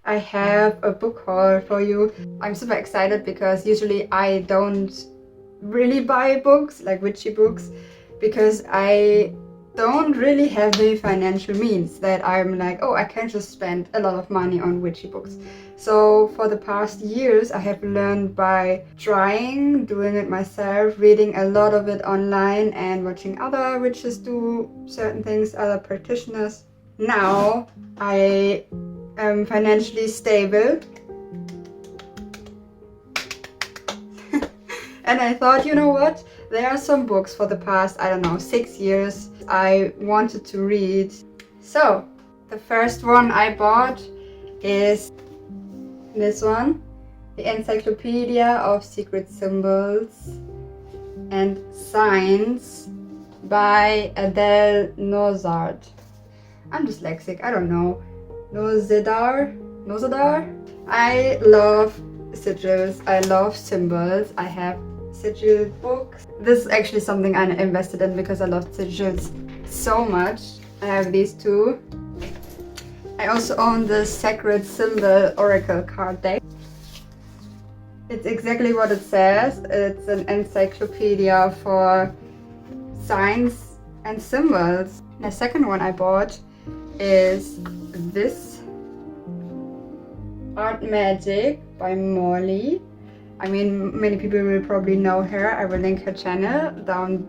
I have a book haul for you. I'm super excited because usually I don't really buy books, like witchy books, because I don't really have the financial means that I'm like, oh, I can't just spend a lot of money on witchy books. So for the past years, I have learned by trying, doing it myself, reading a lot of it online and watching other witches do certain things, other practitioners. Now I am financially stable. And I thought, you know what? There are some books for the past, I don't know, 6 years I wanted to read. So, the first one I bought is this one, the Encyclopedia of Secret Symbols and Signs by Adele Nozedar. I'm dyslexic, I don't know. Nozedar? I love sigils, I love symbols, I have sigil books. This is actually something I'm invested in because I love sigils so much. I have these two. I also own the Sacred Symbol Oracle card deck. It's exactly what it says. It's an encyclopedia for signs and symbols. The second one I bought is this Art Magick by Molly. I mean, many people will probably know her. I will link her channel down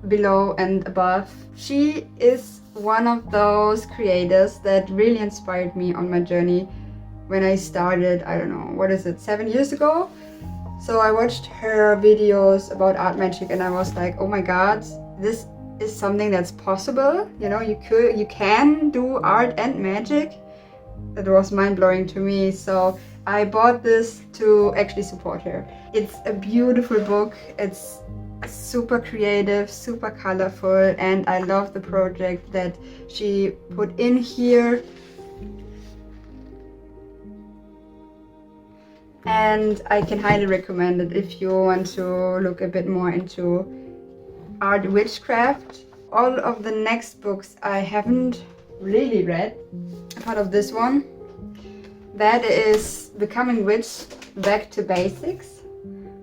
below and above. She is one of those creators that really inspired me on my journey when I started, I don't know, what is it, 7 years ago? So I watched her videos about art magic and I was like, oh my god, this is something that's possible. You know, you can do art and magic. That was mind-blowing to me. So I bought this to actually support her. It's a beautiful book. It's super creative, super colorful, and I love the project that she put in here. And I can highly recommend it if you want to look a bit more into art witchcraft. All of the next books I haven't really read, apart of this one. That is Becoming Witch Back to Basics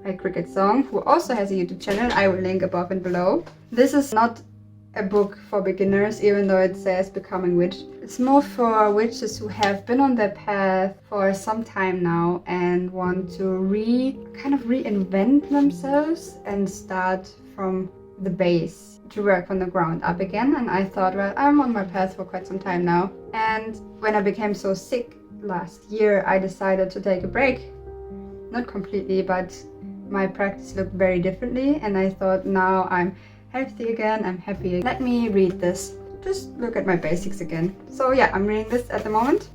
by CricketSong, who also has a YouTube channel. I will link above and below. This is not a book for beginners, even though it says Becoming Witch. It's more for witches who have been on their path for some time now and want to kind of reinvent themselves and start from the base to work from the ground up again. And I thought, well, I'm on my path for quite some time now. And when I became so sick last year, I decided to take a break. Not completely, but my practice looked very differently. And I thought, now I'm healthy again, I'm happy. Let me read this. Just look at my basics again. So yeah, I'm reading this at the moment.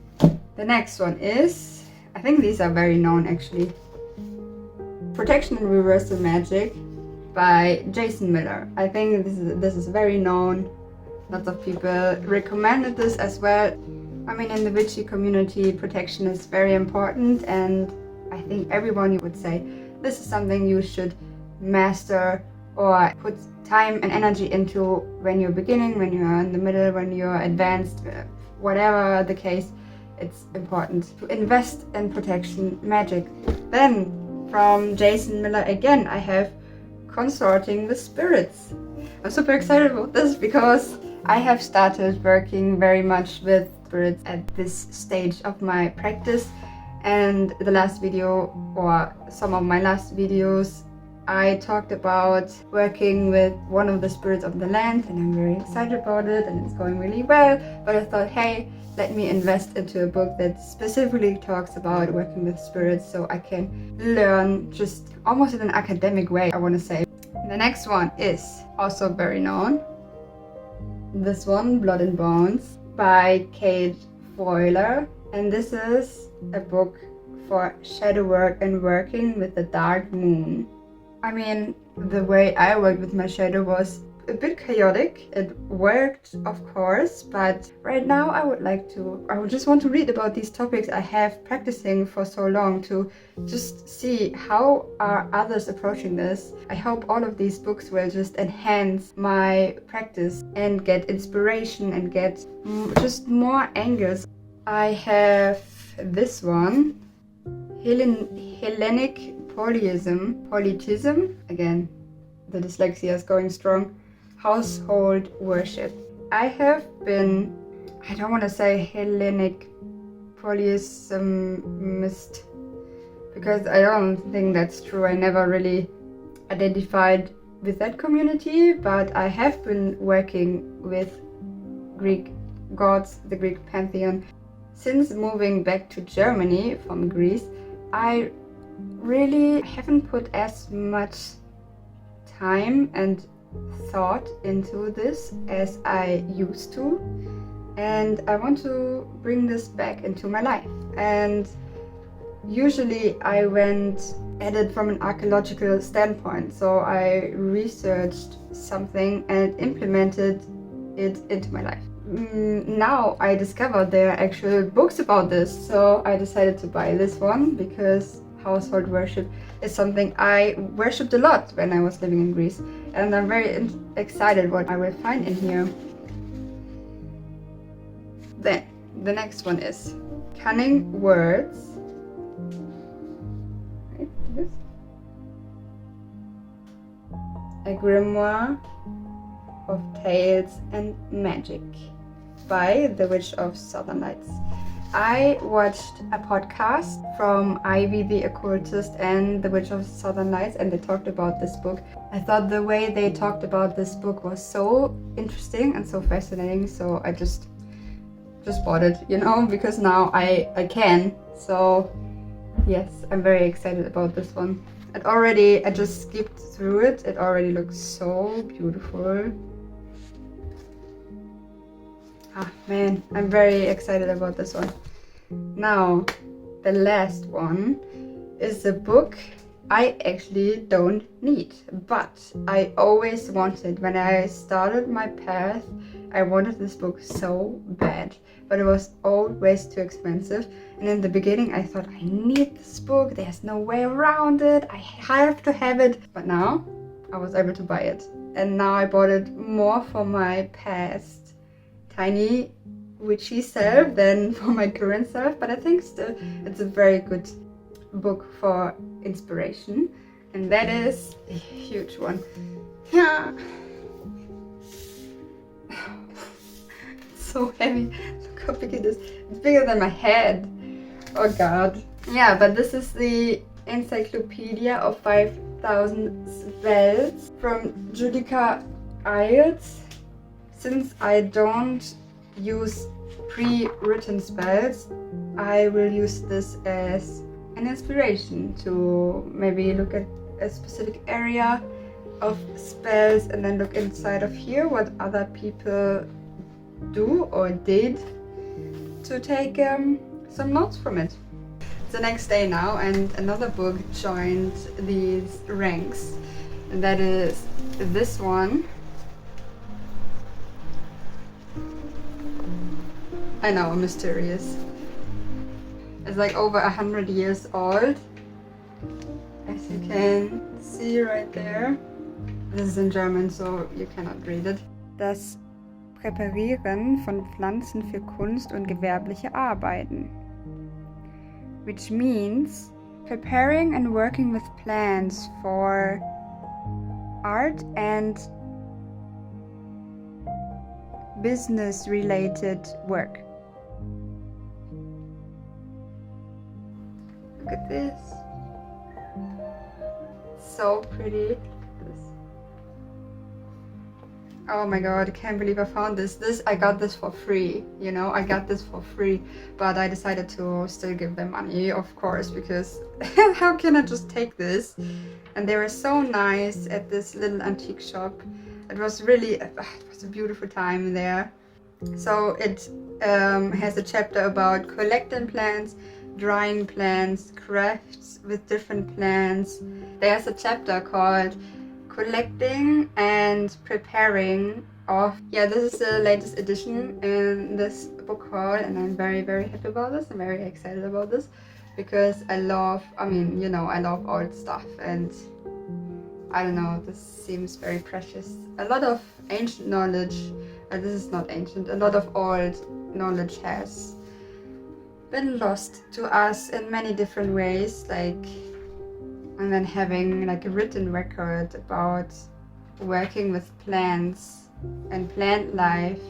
The next one is, I think these are very known actually. Protection and Reversal Magic by Jason Miller. I think this is very known. Lots of people recommended this as well. I mean, in the witchy community, protection is very important, and I think everyone would say this is something you should master or put time and energy into when you're beginning, when you're in the middle, when you're advanced, whatever the case. It's important to invest in protection magic. Then from Jason Miller again, I have Consorting with Spirits. I'm super excited about this because I have started working very much with spirits at this stage of my practice, and the last video, or some of my last videos, I talked about working with one of the spirits of the land, and I'm very excited about it and it's going really well. But I thought, hey, let me invest into a book that specifically talks about working with spirits so I can learn just almost in an academic way, I want to say. The next one is also very known. This one, Blood and Bones by Freuler. And this is a book for shadow work and working with the dark moon. I mean, the way I worked with my shadow was a bit chaotic. It worked, of course, but right now I would just want to read about these topics I have practicing for so long, to just see how are others approaching this. I hope all of these books will just enhance my practice and get inspiration and get just more angles. I have this one, Hellenic Polytheism, again, the dyslexia is going strong, household worship. I have been, I don't want to say Hellenic Polytheismist, because I don't think that's true. I never really identified with that community, but I have been working with Greek gods, the Greek pantheon. Since moving back to Germany from Greece, I really haven't put as much time and thought into this as I used to, and I want to bring this back into my life. And usually I went at it from an archaeological standpoint, so I researched something and implemented it into my life. Now I discovered there are actual books about this, so I decided to buy this one because household worship is something I worshipped a lot when I was living in Greece, and I'm very excited what I will find in here. Then the next one is Cunning Words. This. A grimoire of tales and magic by the Witch of Southern Lights. I watched a podcast from Ivy the Occultist and the Witch of Southern Lights, and they talked about this book. I thought the way they talked about this book was so interesting and so fascinating, so I just bought it, you know, because now I can. So yes, I'm very excited about this one. I just skipped through it. It already looks so beautiful. Ah man, I'm very excited about this one. Now, the last one is a book I actually don't need, but I always wanted. When I started my path, I wanted this book so bad, but it was always too expensive. And in the beginning I thought, I need this book, there's no way around it, I have to have it. But now I was able to buy it, and now I bought it more for my past tiny witchy self than for my current self, but I think still it's a very good book for inspiration, and that is a huge one. Yeah. It's so heavy. Look how big it is. It's bigger than my head. Oh god. Yeah, but this is the Encyclopedia of 5,000 spells from Judika. Since I don't use pre-written spells, I will use this as an inspiration to maybe look at a specific area of spells and then look inside of here what other people do or did to take some notes from it. It's the next day now, and another book joined these ranks, and that is this one. I know, mysterious. It's like over 100 years old, as you can see right there. This is in German, so you cannot read it. Das Präparieren von Pflanzen für Kunst- und Gewerbliche Arbeiten, which means preparing and working with plants for art and business-related work. Look at this. So pretty. Oh my god, I can't believe I found this. I got this for free, you know, I got this for free, but I decided to still give them money, of course, because how can I just take this? And they were so nice at this little antique shop. It was really, it was a beautiful time there. So it has a chapter about collecting plants, drying plants, crafts with different plants. There's a chapter called Collecting and Preparing of, yeah, this is the latest edition in this book haul, and I'm very, very happy about this. I'm very excited about this because I love old stuff, and I don't know, this seems very precious. A lot of ancient knowledge, this is not ancient, a lot of old knowledge has been lost to us in many different ways, like, and then having like a written record about working with plants and plant life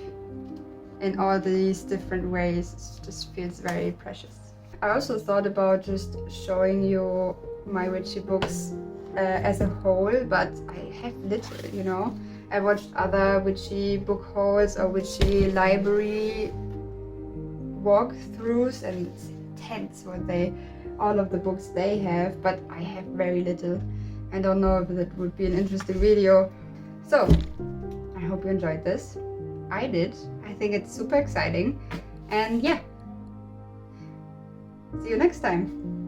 in all these different ways just feels very precious. I also thought about just showing you my witchy books as a whole, but I have little, you know. I watched other witchy book hauls or witchy library walkthroughs, and it's intense what all of the books they have, but I have very little. I don't know if that would be an interesting video. So, I hope you enjoyed this. I did. I think it's super exciting. And yeah, see you next time.